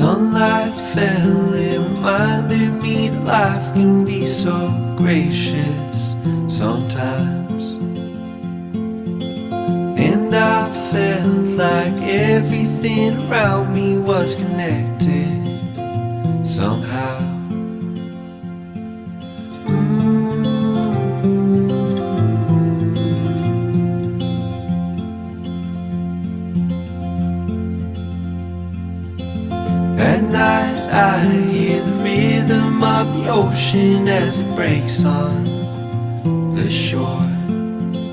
Sunlight fell, it reminded me that life can be so gracious sometimes. And I felt like everything around me was connected somehow. At night I hear the rhythm of the ocean as it breaks on the shore.